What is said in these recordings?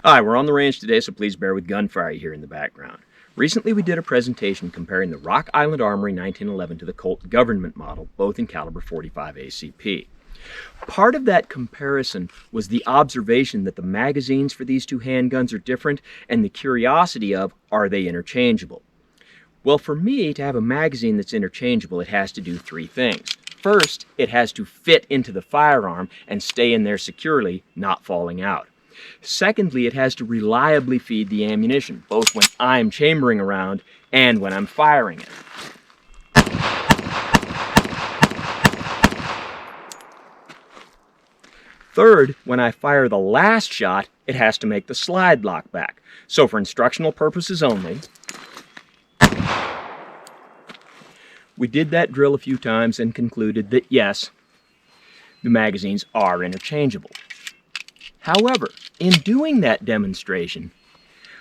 Hi, we're on the range today, so please bear with gunfire here in the background. Recently we did a presentation comparing the Rock Island Armory 1911 to the Colt government model, both in caliber 45 ACP. Part of that comparison was the observation that the magazines for these two handguns are different and the curiosity of, are they interchangeable? Well, for me, to have a magazine that's interchangeable, it has to do three things. First, it has to fit into the firearm and stay in there securely, not falling out. Secondly, it has to reliably feed the ammunition, both when I'm chambering around and when I'm firing it. Third, when I fire the last shot, it has to make the slide lock back. So for instructional purposes only, we did that drill a few times and concluded that yes, the magazines are interchangeable. However, in doing that demonstration,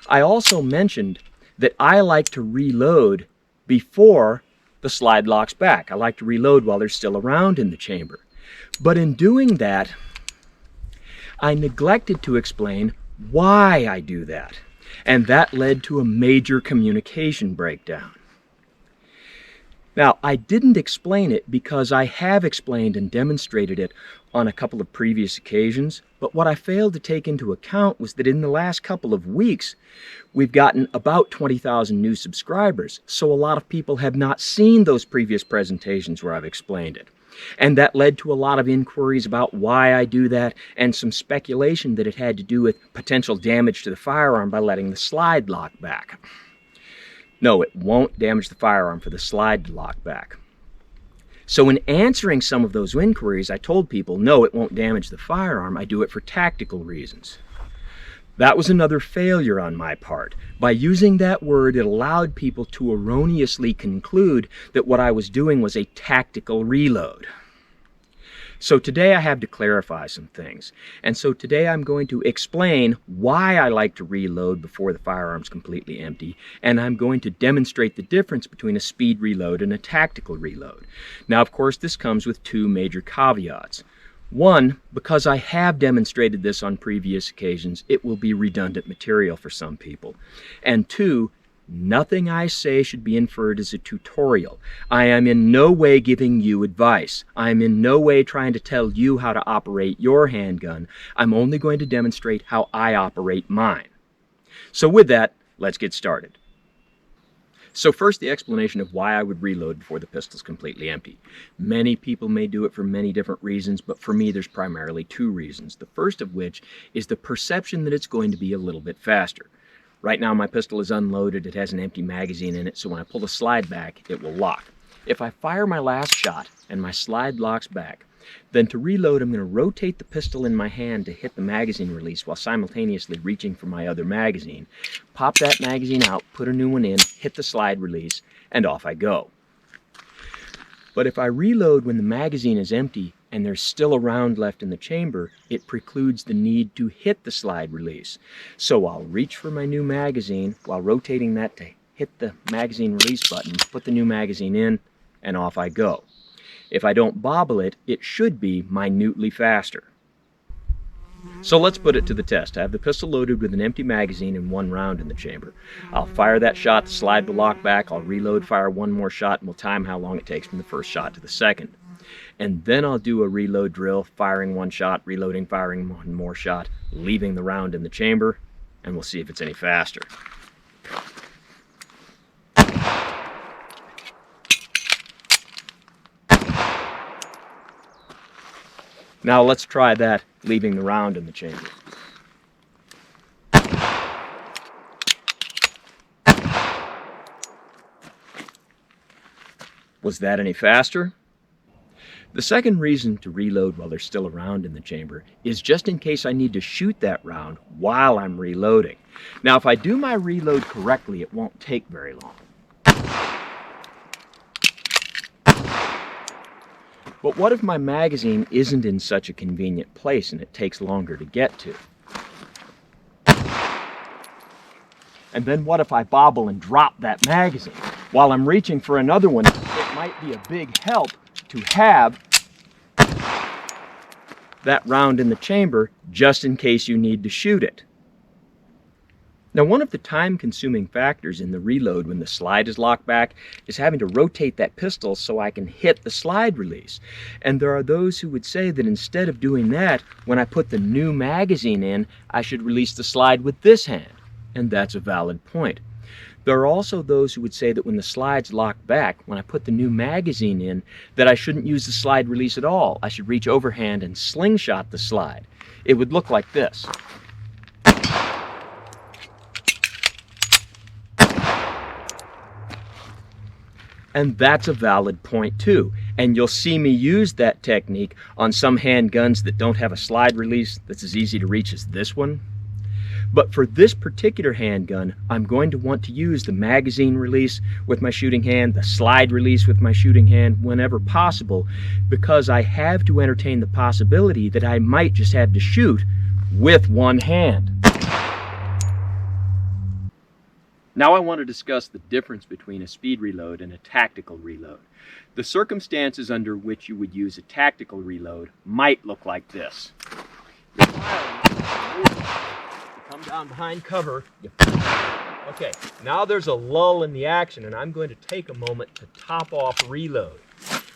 I also mentioned that I like to reload before the slide locks back. I like to reload while they're still around in the chamber. But in doing that, I neglected to explain why I do that. And that led to a major communication breakdown. Now, I didn't explain it because I have explained and demonstrated it on a couple of previous occasions, but what I failed to take into account was that in the last couple of weeks, we've gotten about 20,000 new subscribers, so a lot of people have not seen those previous presentations where I've explained it. And that led to a lot of inquiries about why I do that and some speculation that it had to do with potential damage to the firearm by letting the slide lock back. No, it won't damage the firearm for the slide to lock back. So in answering some of those inquiries, I told people, no, it won't damage the firearm. I do it for tactical reasons. That was another failure on my part. By using that word, it allowed people to erroneously conclude that what I was doing was a tactical reload. So today I have to clarify some things. And so today I'm going to explain why I like to reload before the firearm's completely empty, and I'm going to demonstrate the difference between a speed reload and a tactical reload. Now, of course, this comes with two major caveats. One, because I have demonstrated this on previous occasions, it will be redundant material for some people. And two, nothing I say should be inferred as a tutorial. I am in no way giving you advice. I am in no way trying to tell you how to operate your handgun. I'm only going to demonstrate how I operate mine. So with that, let's get started. So first, the explanation of why I would reload before the pistol's completely empty. Many people may do it for many different reasons, but for me there's primarily two reasons. The first of which is the perception that it's going to be a little bit faster. Right now my pistol is unloaded, it has an empty magazine in it, so when I pull the slide back, it will lock. If I fire my last shot and my slide locks back, then to reload I'm going to rotate the pistol in my hand to hit the magazine release while simultaneously reaching for my other magazine, pop that magazine out, put a new one in, hit the slide release, and off I go. But if I reload when the magazine is empty and there's still a round left in the chamber, it precludes the need to hit the slide release. So I'll reach for my new magazine while rotating that to hit the magazine release button, put the new magazine in, and off I go. If I don't bobble it, it should be minutely faster. So let's put it to the test. I have the pistol loaded with an empty magazine and one round in the chamber. I'll fire that shot, the slide will lock back, I'll reload, fire one more shot, and we'll time how long it takes from the first shot to the second. And then I'll do a reload drill, firing one shot, reloading, firing one more shot, leaving the round in the chamber, and we'll see if it's any faster. Now let's try that, leaving the round in the chamber. Was that any faster? The second reason to reload while they're still around in the chamber is just in case I need to shoot that round while I'm reloading. Now if I do my reload correctly, it won't take very long. But what if my magazine isn't in such a convenient place and it takes longer to get to? And then what if I bobble and drop that magazine? While I'm reaching for another one, it might be a big help to have that round in the chamber just in case you need to shoot it. Now, one of the time-consuming factors in the reload when the slide is locked back is having to rotate that pistol so I can hit the slide release. And there are those who would say that instead of doing that, when I put the new magazine in, I should release the slide with this hand. And that's a valid point. There are also those who would say that when the slide's locked back, when I put the new magazine in, that I shouldn't use the slide release at all. I should reach overhand and slingshot the slide. It would look like this. And that's a valid point too. And you'll see me use that technique on some handguns that don't have a slide release that's as easy to reach as this one. But for this particular handgun, I'm going to want to use the magazine release with my shooting hand, the slide release with my shooting hand whenever possible, because I have to entertain the possibility that I might just have to shoot with one hand. Now I want to discuss the difference between a speed reload and a tactical reload. The circumstances under which you would use a tactical reload might look like this. You're firing, you come down behind cover, okay, now there's a lull in the action and I'm going to take a moment to top off reload.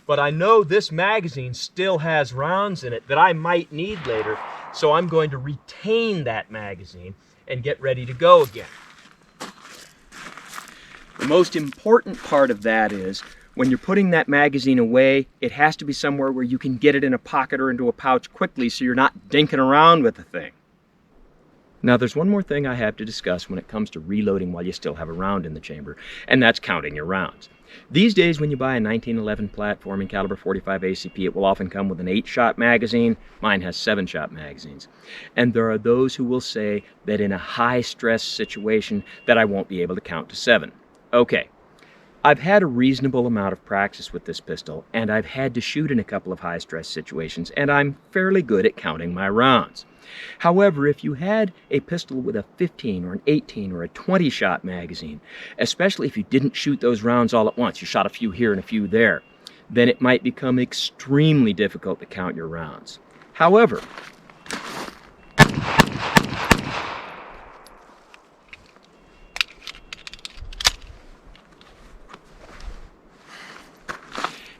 But I know this magazine still has rounds in it that I might need later, so I'm going to retain that magazine and get ready to go again. The most important part of that is when you're putting that magazine away, it has to be somewhere where you can get it in a pocket or into a pouch quickly so you're not dinking around with the thing. Now there's one more thing I have to discuss when it comes to reloading while you still have a round in the chamber, and that's counting your rounds. These days when you buy a 1911 platform in caliber 45 ACP, it will often come with an 8-shot magazine. Mine has 7-shot magazines. And there are those who will say that in a high-stress situation that I won't be able to count to 7. Okay, I've had a reasonable amount of practice with this pistol, and I've had to shoot in a couple of high-stress situations, and I'm fairly good at counting my rounds. However, if you had a pistol with a 15 or an 18 or a 20-shot magazine, especially if you didn't shoot those rounds all at once, you shot a few here and a few there, then it might become extremely difficult to count your rounds. However,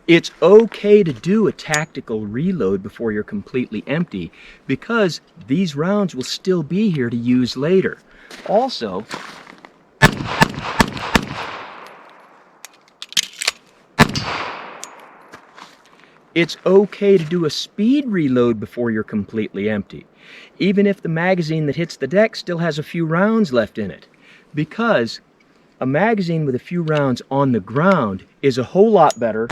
it's okay to do a tactical reload before you're completely empty because these rounds will still be here to use later. Also, it's okay to do a speed reload before you're completely empty, even if the magazine that hits the deck still has a few rounds left in it, because a magazine with a few rounds on the ground is a whole lot better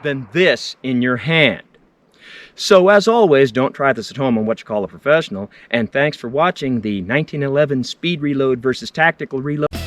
than this in your hand. So as always, don't try this at home on what you call a professional, and thanks for watching the 1911 speed reload versus tactical reload.